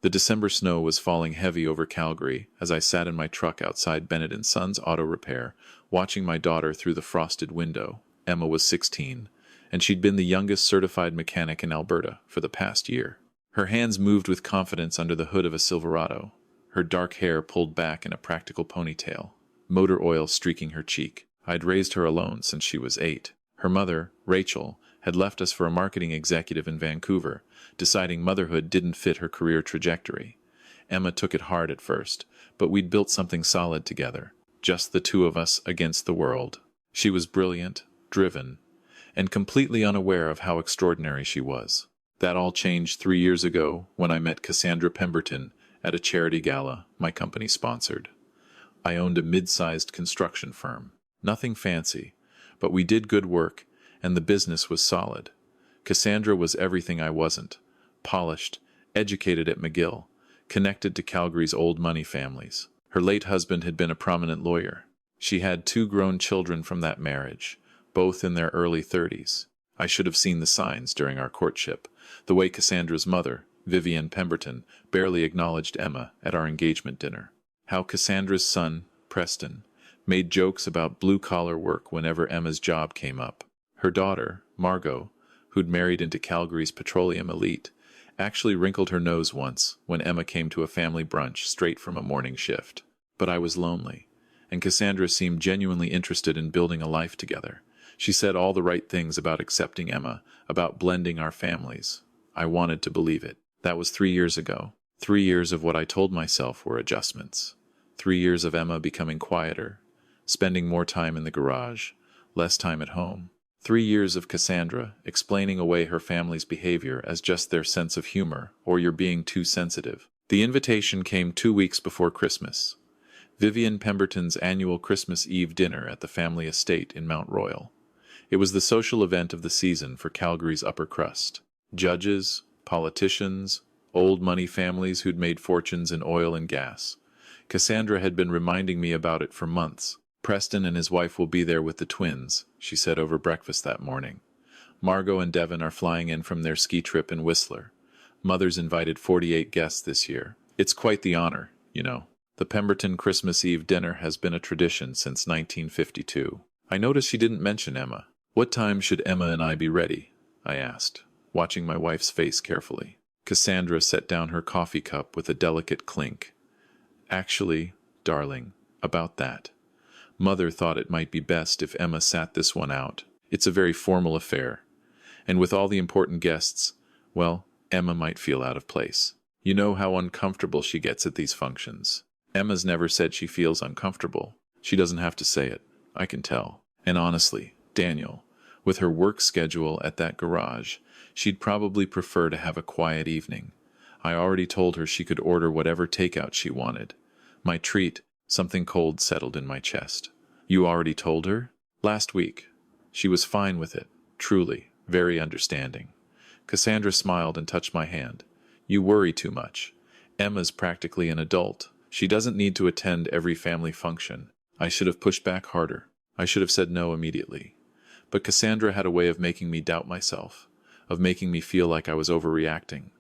The December snow was falling heavy over Calgary as I sat in my truck outside Bennett & Sons Auto Repair, watching my daughter through the frosted window. Emma was 16, and she'd been the youngest certified mechanic in Alberta for the past year. Her hands moved with confidence under the hood of a Silverado, her dark hair pulled back in a practical ponytail, motor oil streaking her cheek. I'd raised her alone since she was 8. Her mother, Rachel, had left us for a marketing executive in Vancouver, deciding motherhood didn't fit her career trajectory. Emma took it hard at first, but we'd built something solid together, just the two of us against the world. She was brilliant, driven, and completely unaware of how extraordinary she was. That all changed 3 years ago when I met Cassandra Pemberton at a charity gala my company sponsored. I owned a mid-sized construction firm. Nothing fancy, but we did good work, and the business was solid. Cassandra was everything I wasn't: polished, educated at McGill, connected to Calgary's old money families. Her late husband had been a prominent lawyer. She had 2 grown children from that marriage, both in their early 30s. I should have seen the signs during our courtship, the way Cassandra's mother, Vivian Pemberton, barely acknowledged Emma at our engagement dinner. How Cassandra's son, Preston, made jokes about blue-collar work whenever Emma's job came up. Her daughter, Margot, who'd married into Calgary's petroleum elite, actually wrinkled her nose once when Emma came to a family brunch straight from a morning shift. But I was lonely, and Cassandra seemed genuinely interested in building a life together. She said all the right things about accepting Emma, about blending our families. I wanted to believe it. That was 3 years ago. 3 years of what I told myself were adjustments. 3 years of Emma becoming quieter, spending more time in the garage, less time at home. 3 years of Cassandra explaining away her family's behavior as just their sense of humor, or you're being too sensitive. The invitation came 2 weeks before Christmas. Vivian Pemberton's annual Christmas Eve dinner at the family estate in Mount Royal. It was the social event of the season for Calgary's upper crust. Judges, politicians, old money families who'd made fortunes in oil and gas. Cassandra had been reminding me about it for months. Preston and his wife will be there with the twins, she said over breakfast that morning. Margot and Devon are flying in from their ski trip in Whistler. Mother's invited 48 guests this year. It's quite the honor, you know. The Pemberton Christmas Eve dinner has been a tradition since 1952. I noticed she didn't mention Emma. What time should Emma and I be ready? I asked, watching my wife's face carefully. Cassandra set down her coffee cup with a delicate clink. Actually, darling, about that. Mother thought it might be best if Emma sat this one out. It's a very formal affair. And with all the important guests, well, Emma might feel out of place. You know how uncomfortable she gets at these functions. Emma's never said she feels uncomfortable. She doesn't have to say it. I can tell. And honestly, Daniel, with her work schedule at that garage, she'd probably prefer to have a quiet evening. I already told her she could order whatever takeout she wanted. My treat, something cold, settled in my chest. You already told her? Last week. She was fine with it, truly, very understanding. Cassandra smiled and touched my hand. You worry too much. Emma's practically an adult. She doesn't need to attend every family function. I should have pushed back harder. I should have said no immediately. But Cassandra had a way of making me doubt myself, of making me feel like I was overreacting.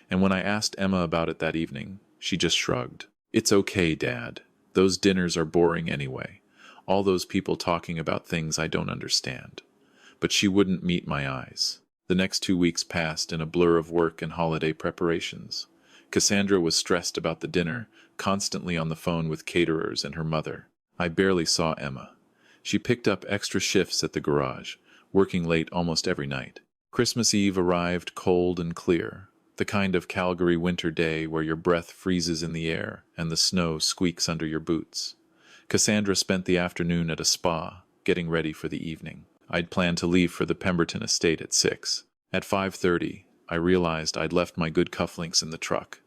And when I asked Emma about it that evening, she just shrugged. It's okay, Dad. Those dinners are boring anyway. All those people talking about things I don't understand. But she wouldn't meet my eyes. The next 2 weeks passed in a blur of work and holiday preparations. Cassandra was stressed about the dinner, constantly on the phone with caterers and her mother. I barely saw Emma. She picked up extra shifts at the garage, working late almost every night. Christmas Eve arrived cold and clear, the kind of Calgary winter day where your breath freezes in the air and the snow squeaks under your boots. Cassandra spent the afternoon at a spa, getting ready for the evening. I'd planned to leave for the Pemberton estate at 6. At 5:30, I realized I'd left my good cufflinks in the truck.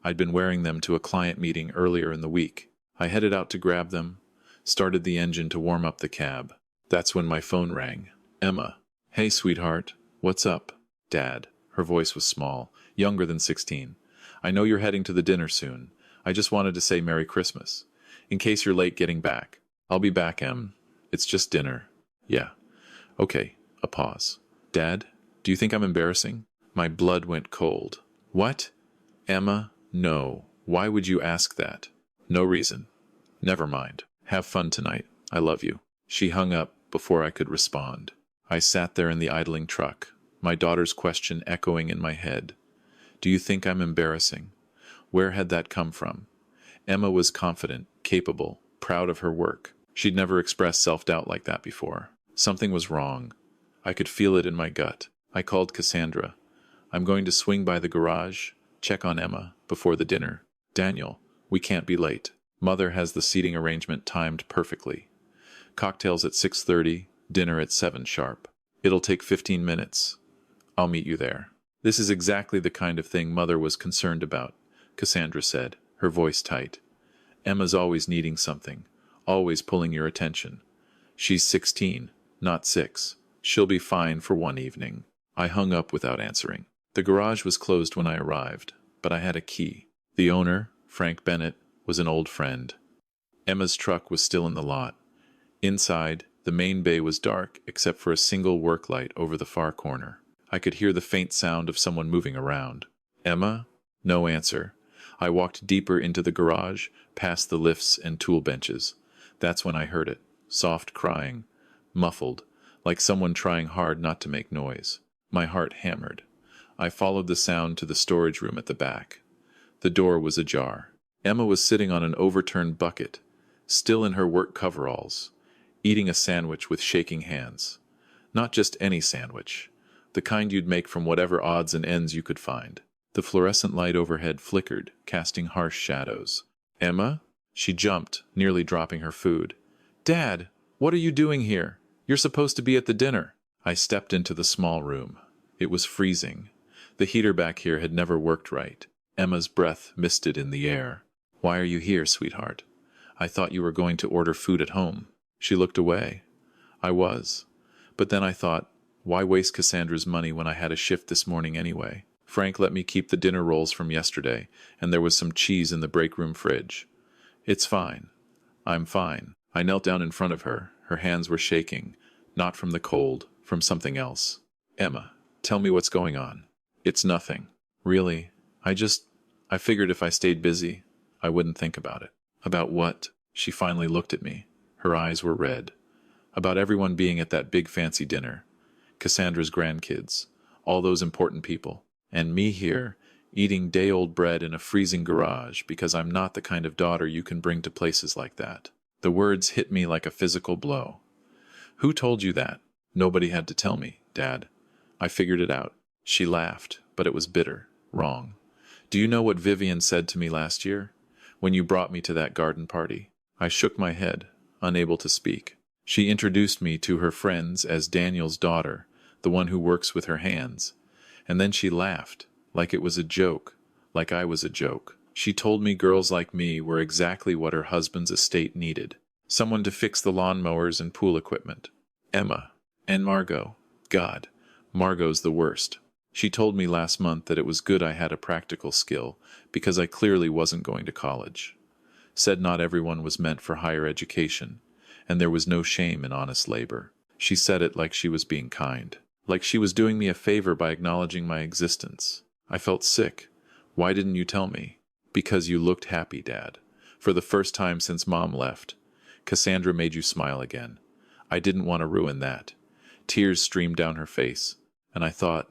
I'd been wearing them to a client meeting earlier in the week. I headed out to grab them, started the engine to warm up the cab. That's when my phone rang. Emma. Hey, sweetheart. What's up? Dad. Her voice was small, younger than 16. I know you're heading to the dinner soon. I just wanted to say Merry Christmas. In case you're late getting back. I'll be back, Em. It's just dinner. Yeah. Okay. A pause. Dad, do you think I'm embarrassing? My blood went cold. What? Emma, No. Why would you ask that? No reason. Never mind. Have fun tonight. I love you. She hung up before I could respond. I sat there in the idling truck, my daughter's question echoing in my head. Do you think I'm embarrassing? Where had that come from? Emma was confident, capable, proud of her work. She'd never expressed self-doubt like that before. Something was wrong. I could feel it in my gut. I called Cassandra. I'm going to swing by the garage, check on Emma, before the dinner. Daniel, we can't be late. Mother has the seating arrangement timed perfectly. Cocktails at 6:30, dinner at 7 sharp. It'll take 15 minutes. I'll meet you there. This is exactly the kind of thing Mother was concerned about, Cassandra said, her voice tight. Emma's always needing something, always pulling your attention. She's 16, not 6. She'll be fine for one evening. I hung up without answering. The garage was closed when I arrived, but I had a key. The owner, Frank Bennett, was an old friend. Emma's truck was still in the lot. Inside, the main bay was dark except for a single work light over the far corner. I could hear the faint sound of someone moving around. Emma? No answer. I walked deeper into the garage, past the lifts and tool benches. That's when I heard it. Soft crying. Muffled, like someone trying hard not to make noise. My heart hammered. I followed the sound to the storage room at the back. The door was ajar. Emma was sitting on an overturned bucket, still in her work coveralls, eating a sandwich with shaking hands. Not just any sandwich, the kind you'd make from whatever odds and ends you could find. The fluorescent light overhead flickered, casting harsh shadows. Emma? She jumped, nearly dropping her food. Dad, what are you doing here? You're supposed to be at the dinner. I stepped into the small room. It was freezing. The heater back here had never worked right. Emma's breath misted in the air. Why are you here, sweetheart? I thought you were going to order food at home. She looked away. I was. But then I thought, why waste Cassandra's money when I had a shift this morning anyway? Frank let me keep the dinner rolls from yesterday, and there was some cheese in the break room fridge. It's fine. I'm fine. I knelt down in front of her. Her hands were shaking. Not from the cold, from something else. Emma, tell me what's going on. It's nothing. Really, I figured if I stayed busy, I wouldn't think about it. About what? She finally looked at me. Her eyes were red. About everyone being at that big fancy dinner. Cassandra's grandkids. All those important people. And me here, eating day-old bread in a freezing garage because I'm not the kind of daughter you can bring to places like that. The words hit me like a physical blow. Who told you that? Nobody had to tell me, Dad. I figured it out. She laughed, but it was bitter, wrong. Do you know what Vivian said to me last year? When you brought me to that garden party? I shook my head, unable to speak. She introduced me to her friends as Daniel's daughter, the one who works with her hands. And then she laughed, like it was a joke, like I was a joke. She told me girls like me were exactly what her husband's estate needed. Someone to fix the lawnmowers and pool equipment. Emma. And Margot. God, Margot's the worst. She told me last month that it was good I had a practical skill, because I clearly wasn't going to college. Said not everyone was meant for higher education, and there was no shame in honest labor. She said it like she was being kind. Like she was doing me a favor by acknowledging my existence. I felt sick. Why didn't you tell me? Because you looked happy, Dad. For the first time since Mom left. Cassandra made you smile again. I didn't want to ruin that. Tears streamed down her face, and I thought,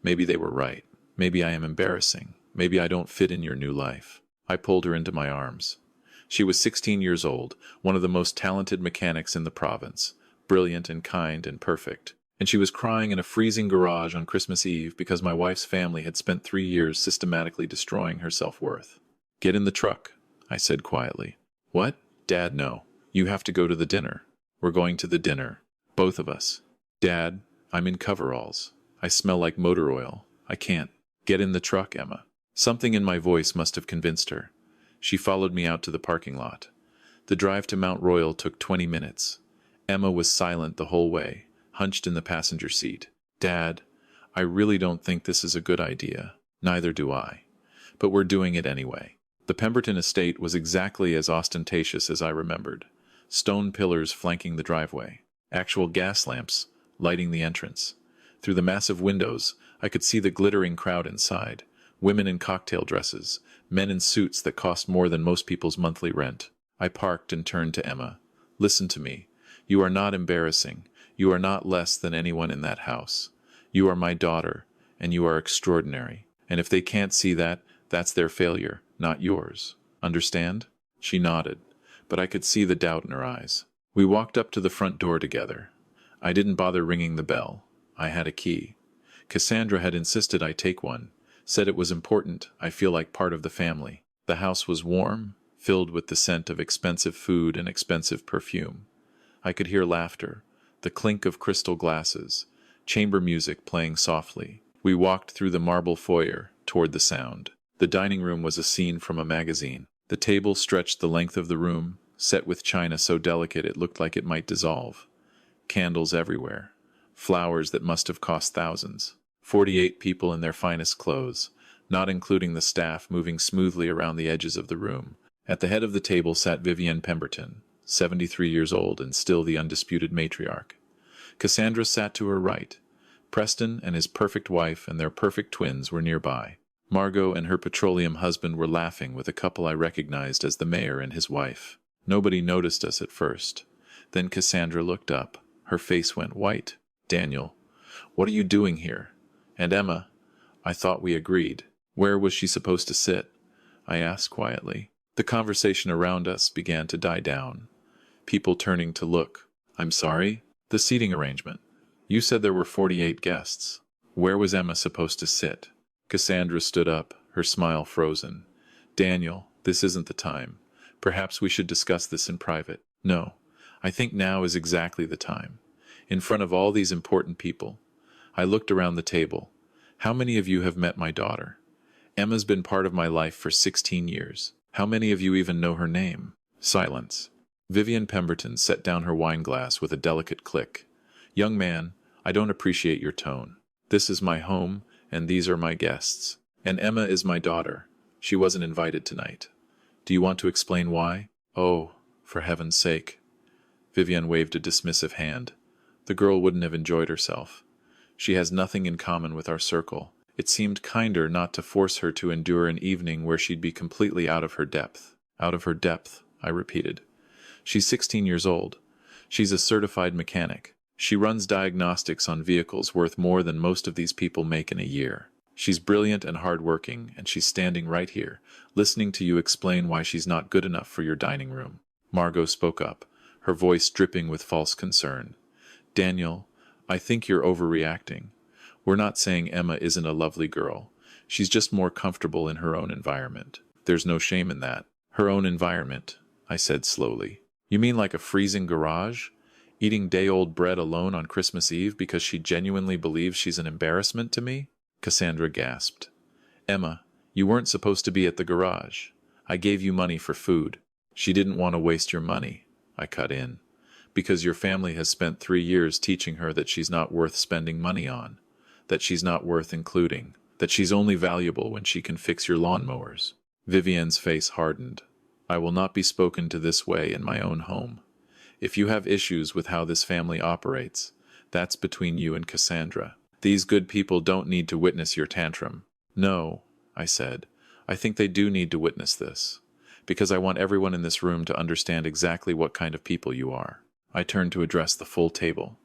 maybe they were right. Maybe I am embarrassing. Maybe I don't fit in your new life. I pulled her into my arms. She was 16 years old, one of the most talented mechanics in the province, brilliant and kind and perfect. And she was crying in a freezing garage on Christmas Eve because my wife's family had spent 3 years systematically destroying her self-worth. Get in the truck, I said quietly. What? Dad, no. You have to go to the dinner. We're going to the dinner. Both of us. Dad, I'm in coveralls. I smell like motor oil. I can't. Get in the truck, Emma. Something in my voice must have convinced her. She followed me out to the parking lot. The drive to Mount Royal took 20 minutes. Emma was silent the whole way, hunched in the passenger seat. Dad, I really don't think this is a good idea. Neither do I. But we're doing it anyway. The Pemberton estate was exactly as ostentatious as I remembered. Stone pillars flanking the driveway. Actual gas lamps lighting the entrance. Through the massive windows, I could see the glittering crowd inside. Women in cocktail dresses, Men in suits that cost more than most people's monthly rent. I parked and turned to Emma. Listen to me. You are not embarrassing. You are not less than anyone in that house. You are my daughter, and you are extraordinary. And if they can't see that, that's their failure, not yours. Understand? She nodded, but I could see the doubt in her eyes. We walked up to the front door together. I didn't bother ringing the bell. I had a key. Cassandra had insisted I take one, said it was important. I feel like part of the family. The house was warm, filled with the scent of expensive food and expensive perfume. I could hear laughter, the clink of crystal glasses, chamber music playing softly. We walked through the marble foyer toward the sound. The dining room was a scene from a magazine. The table stretched the length of the room, set with china so delicate it looked like it might dissolve. Candles everywhere. Flowers that must have cost thousands. 48 people in their finest clothes, not including the staff moving smoothly around the edges of the room. At the head of the table sat Vivienne Pemberton, 73 years old and still the undisputed matriarch. Cassandra sat to her right. Preston and his perfect wife and their perfect twins were nearby. Margot and her petroleum husband were laughing with a couple I recognized as the mayor and his wife. Nobody noticed us at first. Then Cassandra looked up. Her face went white. Daniel, what are you doing here? And Emma, I thought we agreed. Where was she supposed to sit? I asked quietly. The conversation around us began to die down. People turning to look. I'm sorry? The seating arrangement. You said there were 48 guests. Where was Emma supposed to sit? Cassandra stood up, her smile frozen. Daniel, this isn't the time. Perhaps we should discuss this in private. No, I think now is exactly the time. In front of all these important people. I looked around the table. How many of you have met my daughter? Emma's been part of my life for 16 years. How many of you even know her name? Silence. Vivienne Pemberton set down her wine glass with a delicate click. Young man, I don't appreciate your tone. This is my home, and these are my guests. And Emma is my daughter. She wasn't invited tonight. Do you want to explain why? Oh, for heaven's sake. Vivienne waved a dismissive hand. The girl wouldn't have enjoyed herself. She has nothing in common with our circle. It seemed kinder not to force her to endure an evening where she'd be completely out of her depth. Out of her depth, I repeated. She's 16 years old. She's a certified mechanic. She runs diagnostics on vehicles worth more than most of these people make in a year. She's brilliant and hardworking, and she's standing right here, listening to you explain why she's not good enough for your dining room. Margot spoke up, her voice dripping with false concern. Daniel, I think you're overreacting. We're not saying Emma isn't a lovely girl. She's just more comfortable in her own environment. There's no shame in that. Her own environment, I said slowly. You mean like a freezing garage? Eating day-old bread alone on Christmas Eve because she genuinely believes she's an embarrassment to me? Cassandra gasped. Emma, you weren't supposed to be at the garage. I gave you money for food. She didn't want to waste your money. I cut in. Because your family has spent 3 years teaching her that she's not worth spending money on, that she's not worth including, that she's only valuable when she can fix your lawnmowers. Vivienne's face hardened. I will not be spoken to this way in my own home. If you have issues with how this family operates, that's between you and Cassandra. These good people don't need to witness your tantrum. No, I said. I think they do need to witness this, because I want everyone in this room to understand exactly what kind of people you are. I turned to address the full table.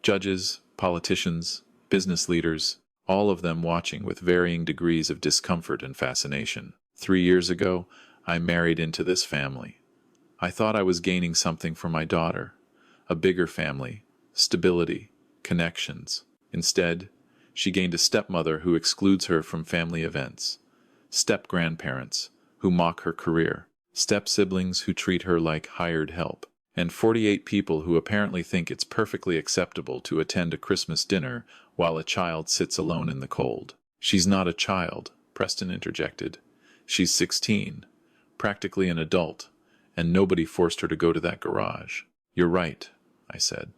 Judges, politicians, business leaders, all of them watching with varying degrees of discomfort and fascination. 3 years ago, I married into this family. I thought I was gaining something for my daughter, a bigger family, stability, connections. Instead, she gained a stepmother who excludes her from family events, step-grandparents who mock her career, step-siblings who treat her like hired help, and 48 people who apparently think it's perfectly acceptable to attend a Christmas dinner while a child sits alone in the cold. She's not a child, Preston interjected. She's 16, practically an adult, and nobody forced her to go to that garage. You're right, I said.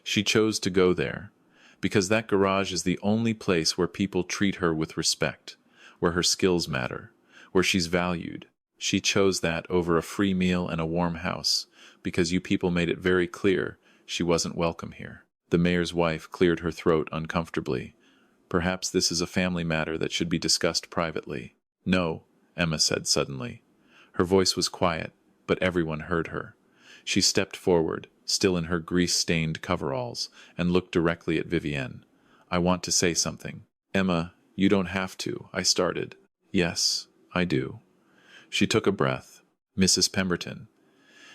She chose to go there, because that garage is the only place where people treat her with respect, where her skills matter, where she's valued. She chose that over a free meal and a warm house, because you people made it very clear she wasn't welcome here. The mayor's wife cleared her throat uncomfortably. Perhaps this is a family matter that should be discussed privately. No, Emma said suddenly. Her voice was quiet, but everyone heard her. She stepped forward, still in her grease-stained coveralls, and looked directly at Vivienne. I want to say something. Emma, you don't have to, I started. Yes, I do. She took a breath. Mrs. Pemberton,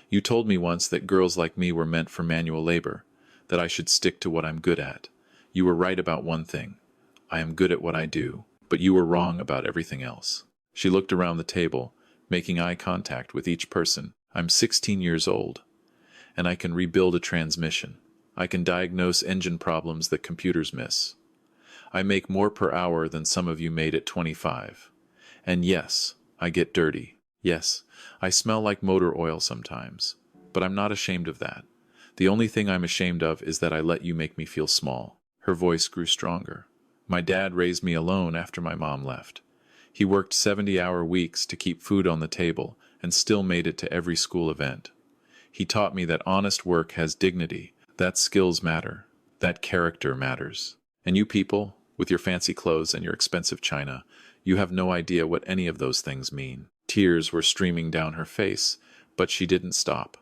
you told me once that girls like me were meant for manual labor, that I should stick to what I'm good at. You were right about one thing. I am good at what I do, but you were wrong about everything else. She looked around the table, making eye contact with each person. I'm 16 years old, and I can rebuild a transmission. I can diagnose engine problems that computers miss. I make more per hour than some of you made at 25. And yes, I get dirty. Yes, I smell like motor oil sometimes. But I'm not ashamed of that. The only thing I'm ashamed of is that I let you make me feel small. Her voice grew stronger. My dad raised me alone after my mom left. He worked 70-hour weeks to keep food on the table and still made it to every school event. He taught me that honest work has dignity, that skills matter, that character matters. And you people, with your fancy clothes and your expensive china, you have no idea what any of those things mean. Tears were streaming down her face, but she didn't stop.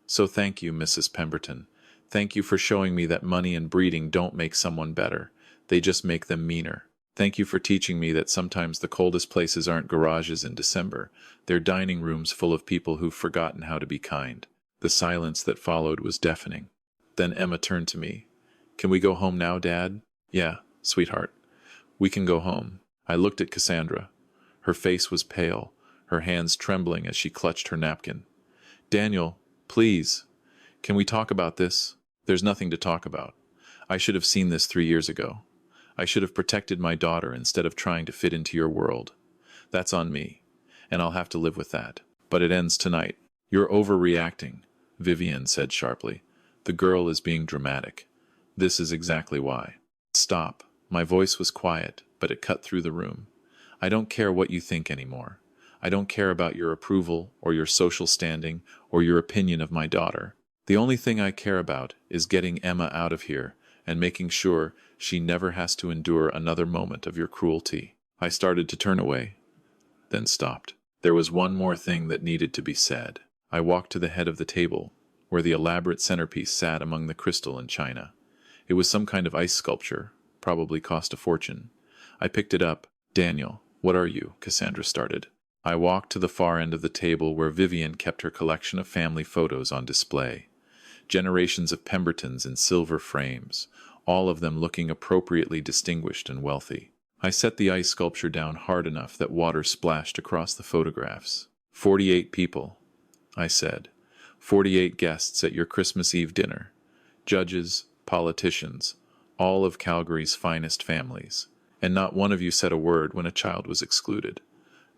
So thank you, Mrs. Pemberton. Thank you for showing me that money and breeding don't make someone better. They just make them meaner. Thank you for teaching me that sometimes the coldest places aren't garages in December. They're dining rooms full of people who've forgotten how to be kind. The silence that followed was deafening. Then Emma turned to me. Can we go home now, Dad? Yeah, sweetheart. We can go home. I looked at Cassandra. Her face was pale, her hands trembling as she clutched her napkin. Daniel, please. Can we talk about this? There's nothing to talk about. I should have seen this 3 years ago. I should have protected my daughter instead of trying to fit into your world. That's on me, and I'll have to live with that. But it ends tonight. You're overreacting, Vivienne said sharply. The girl is being dramatic. This is exactly why. Stop. My voice was quiet, but it cut through the room. I don't care what you think anymore. I don't care about your approval or your social standing or your opinion of my daughter. The only thing I care about is getting Emma out of here and making sure she never has to endure another moment of your cruelty. I started to turn away, then stopped. There was one more thing that needed to be said. I walked to the head of the table, where the elaborate centerpiece sat among the crystal and china. It was some kind of ice sculpture, probably cost a fortune. I picked it up. Daniel, what are you? Cassandra started. I walked to the far end of the table where Vivienne kept her collection of family photos on display. Generations of Pembertons in silver frames, all of them looking appropriately distinguished and wealthy. I set the ice sculpture down hard enough that water splashed across the photographs. 48 people, I said. 48 guests at your Christmas Eve dinner. Judges, politicians, all of Calgary's finest families. And not one of you said a word when a child was excluded.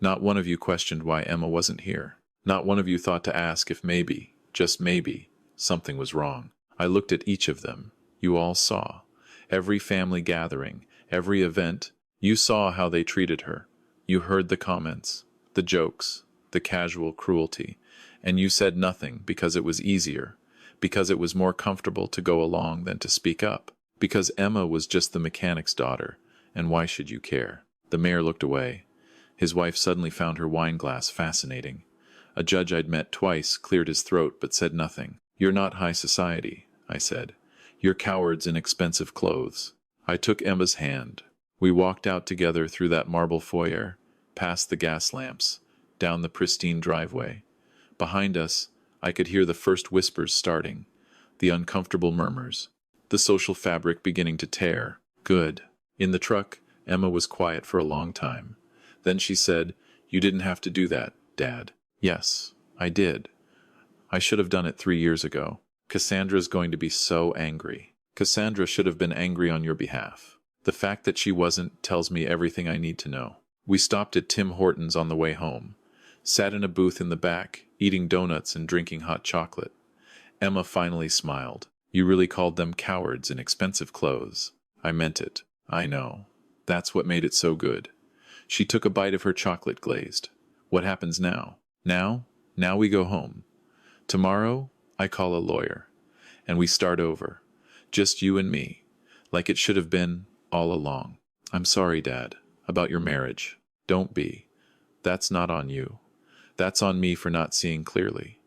Not one of you questioned why Emma wasn't here. Not one of you thought to ask if maybe, just maybe, something was wrong. I looked at each of them. You all saw. Every family gathering, every event, you saw how they treated her. You heard the comments, the jokes, the casual cruelty, and you said nothing because it was easier, because it was more comfortable to go along than to speak up, because Emma was just the mechanic's daughter, and why should you care? The mayor looked away. His wife suddenly found her wine glass fascinating. A judge I'd met twice cleared his throat but said nothing. You're not high society, I said. You're cowards in expensive clothes. I took Emma's hand. We walked out together through that marble foyer, past the gas lamps, down the pristine driveway. Behind us, I could hear the first whispers starting, the uncomfortable murmurs, the social fabric beginning to tear. Good. In the truck, Emma was quiet for a long time. Then she said, You didn't have to do that, Dad. Yes, I did. I should have done it 3 years ago. Cassandra's going to be so angry. Cassandra should have been angry on your behalf. The fact that she wasn't tells me everything I need to know. We stopped at Tim Hortons on the way home, sat in a booth in the back, eating donuts and drinking hot chocolate. Emma finally smiled. You really called them cowards in expensive clothes. I meant it. I know. That's what made it so good. She took a bite of her chocolate glazed. What happens now? Now we go home. Tomorrow, I call a lawyer, and we start over. Just you and me, like it should have been all along. I'm sorry, Dad, about your marriage. Don't be. That's not on you. That's on me for not seeing clearly.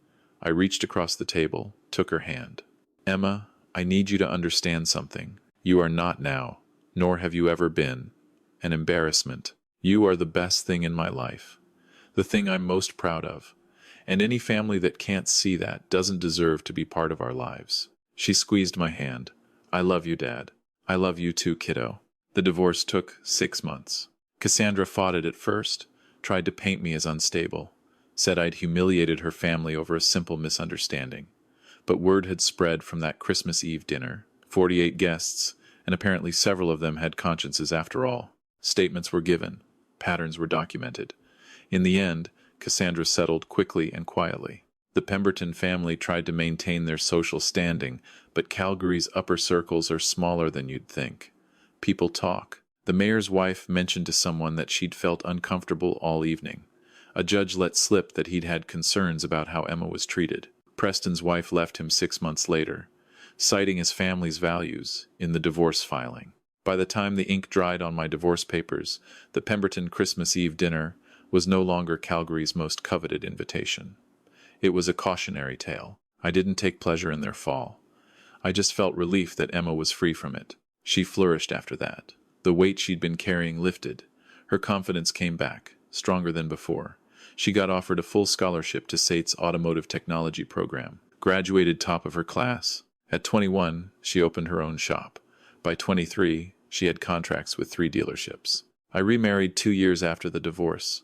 I reached across the table, took her hand. Emma, I need you to understand something. You are not now, nor have you ever been, an embarrassment. You are the best thing in my life, the thing I'm most proud of. And any family that can't see that doesn't deserve to be part of our lives. She squeezed my hand. I love you, Dad. I love you too, kiddo. The divorce took 6 months. Cassandra fought it at first, tried to paint me as unstable, said I'd humiliated her family over a simple misunderstanding. But word had spread from that Christmas Eve dinner. 48 guests, and apparently several of them had consciences after all. Statements were given. Patterns were documented. In the end, Cassandra settled quickly and quietly. The Pemberton family tried to maintain their social standing, but Calgary's upper circles are smaller than you'd think. People talk. The mayor's wife mentioned to someone that she'd felt uncomfortable all evening. A judge let slip that he'd had concerns about how Emma was treated. Preston's wife left him 6 months later, citing his family's values in the divorce filing. By the time the ink dried on my divorce papers, the Pemberton Christmas Eve dinner was no longer Calgary's most coveted invitation. It was a cautionary tale. I didn't take pleasure in their fall. I just felt relief that Emma was free from it. She flourished after that. The weight she'd been carrying lifted. Her confidence came back, stronger than before. She got offered a full scholarship to SAIT's automotive technology program, graduated top of her class. At 21, she opened her own shop. By 23, she had contracts with 3 dealerships. I remarried 2 years after the divorce.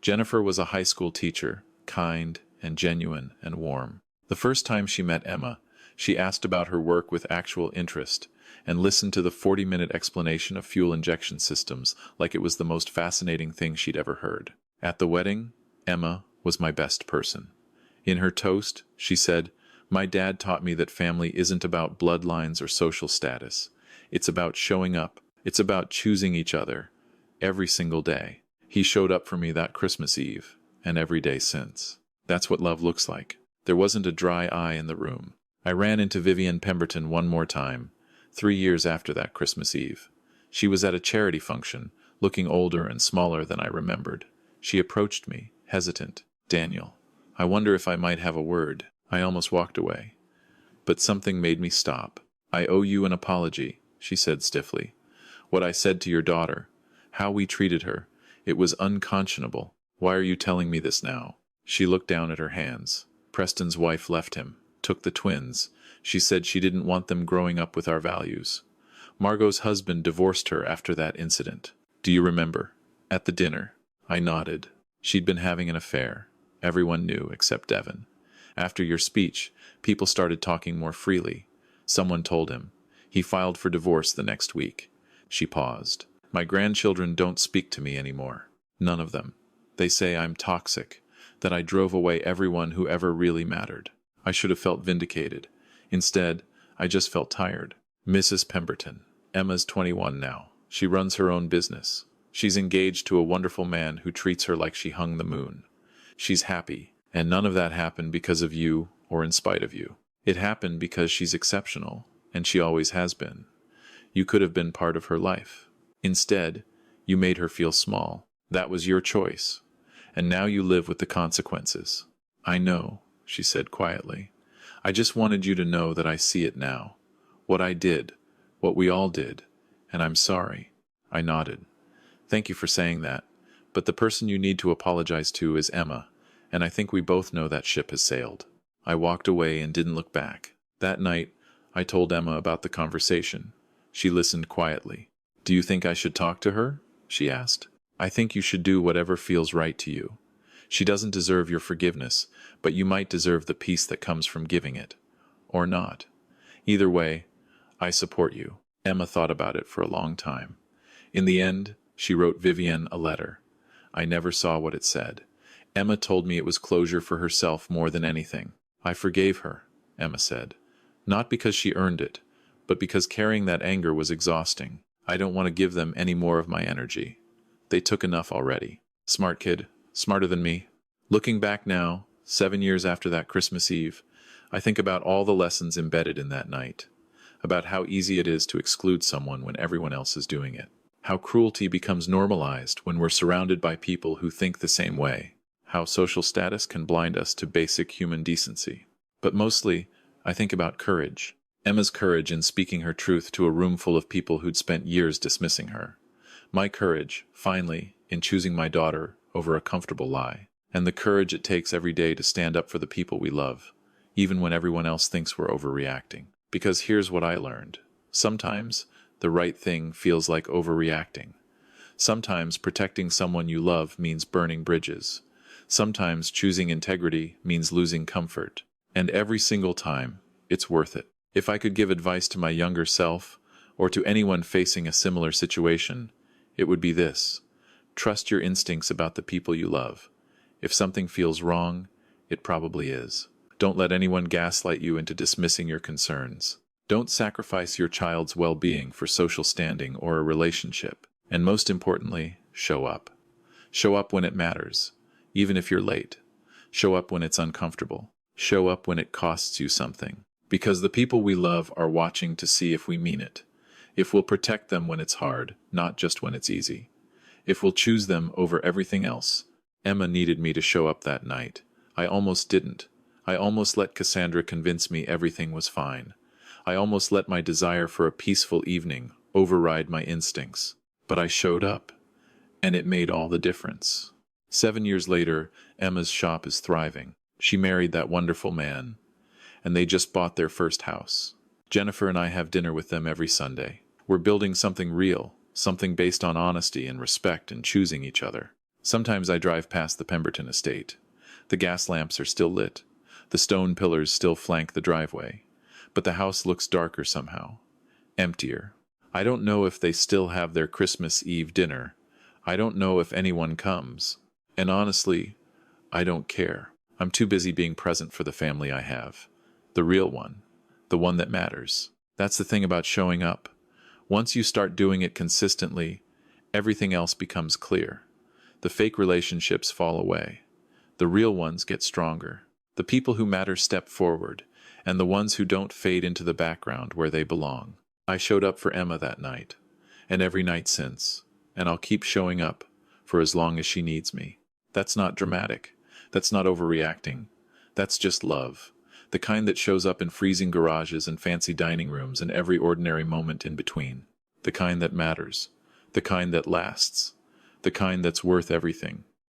Jennifer was a high school teacher, kind and genuine and warm. The first time she met Emma, she asked about her work with actual interest and listened to the 40-minute explanation of fuel injection systems like it was the most fascinating thing she'd ever heard. At the wedding, Emma was my best person. In her toast, she said, "My dad taught me that family isn't about bloodlines or social status. It's about showing up. It's about choosing each other. Every single day. He showed up for me that Christmas Eve, and every day since. That's what love looks like." There wasn't a dry eye in the room. I ran into Vivian Pemberton one more time, 3 years after that Christmas Eve. She was at a charity function, looking older and smaller than I remembered. She approached me, hesitant. "Daniel, I wonder if I might have a word." I almost walked away. But something made me stop. "I owe you an apology," she said stiffly. "What I said to your daughter, how we treated her, it was unconscionable. Why are you telling me this now?" She looked down at her hands. Preston's wife left him, took the twins. She said she didn't want them growing up with our values. Margot's husband divorced her after that incident. Do you remember? At the dinner. I nodded. She'd been having an affair. Everyone knew except Devon. After your speech, people started talking more freely. Someone told him. He filed for divorce the next week. She paused. My grandchildren don't speak to me anymore. None of them. They say I'm toxic, that I drove away everyone who ever really mattered. I should have felt vindicated. Instead, I just felt tired. Mrs. Pemberton. Emma's 21 now. She runs her own business. She's engaged to a wonderful man who treats her like she hung the moon. She's happy, and none of that happened because of you or in spite of you. It happened because she's exceptional, and she always has been. You could have been part of her life. Instead, you made her feel small. That was your choice. And now you live with the consequences. I know, she said quietly. I just wanted you to know that I see it now. What I did, what we all did, and I'm sorry. I nodded. Thank you for saying that, but the person you need to apologize to is Emma, and I think we both know that ship has sailed. I walked away and didn't look back. That night, I told Emma about the conversation. She listened quietly. Do you think I should talk to her? She asked. I think you should do whatever feels right to you. She doesn't deserve your forgiveness, but you might deserve the peace that comes from giving it. Or not. Either way, I support you. Emma thought about it for a long time. In the end, she wrote Vivian a letter. I never saw what it said. Emma told me it was closure for herself more than anything. I forgave her, Emma said. Not because she earned it, but because carrying that anger was exhausting. I don't want to give them any more of my energy. They took enough already. Smart kid, smarter than me. Looking back now, 7 years after that Christmas Eve, I think about all the lessons embedded in that night, about how easy it is to exclude someone when everyone else is doing it. How cruelty becomes normalized when we're surrounded by people who think the same way. How social status can blind us to basic human decency. But mostly, I think about courage. Emma's courage in speaking her truth to a room full of people who'd spent years dismissing her. My courage, finally, in choosing my daughter over a comfortable lie. And the courage it takes every day to stand up for the people we love, even when everyone else thinks we're overreacting. Because here's what I learned. Sometimes, the right thing feels like overreacting. Sometimes protecting someone you love means burning bridges. Sometimes choosing integrity means losing comfort. And every single time, it's worth it. If I could give advice to my younger self, or to anyone facing a similar situation, it would be this. Trust your instincts about the people you love. If something feels wrong, it probably is. Don't let anyone gaslight you into dismissing your concerns. Don't sacrifice your child's well-being for social standing or a relationship. And most importantly, show up. Show up when it matters, even if you're late. Show up when it's uncomfortable. Show up when it costs you something. Because the people we love are watching to see if we mean it. If we'll protect them when it's hard, not just when it's easy. If we'll choose them over everything else. Emma needed me to show up that night. I almost didn't. I almost let Cassandra convince me everything was fine. I almost let my desire for a peaceful evening override my instincts. But I showed up, and it made all the difference. 7 years later, Emma's shop is thriving. She married that wonderful man, and they just bought their first house. Jennifer and I have dinner with them every Sunday. We're building something real, something based on honesty and respect and choosing each other. Sometimes I drive past the Pemberton estate. The gas lamps are still lit. The stone pillars still flank the driveway. But the house looks darker somehow. Emptier. I don't know if they still have their Christmas Eve dinner. I don't know if anyone comes. And honestly, I don't care. I'm too busy being present for the family I have. The real one. The one that matters. That's the thing about showing up. Once you start doing it consistently, everything else becomes clear. The fake relationships fall away. The real ones get stronger. The people who matter step forward, and the ones who don't fade into the background where they belong. I showed up for Emma that night, and every night since, and I'll keep showing up for as long as she needs me. That's not dramatic. That's not overreacting. That's just love. The kind that shows up in freezing garages and fancy dining rooms and every ordinary moment in between. The kind that matters. The kind that lasts. The kind that's worth everything.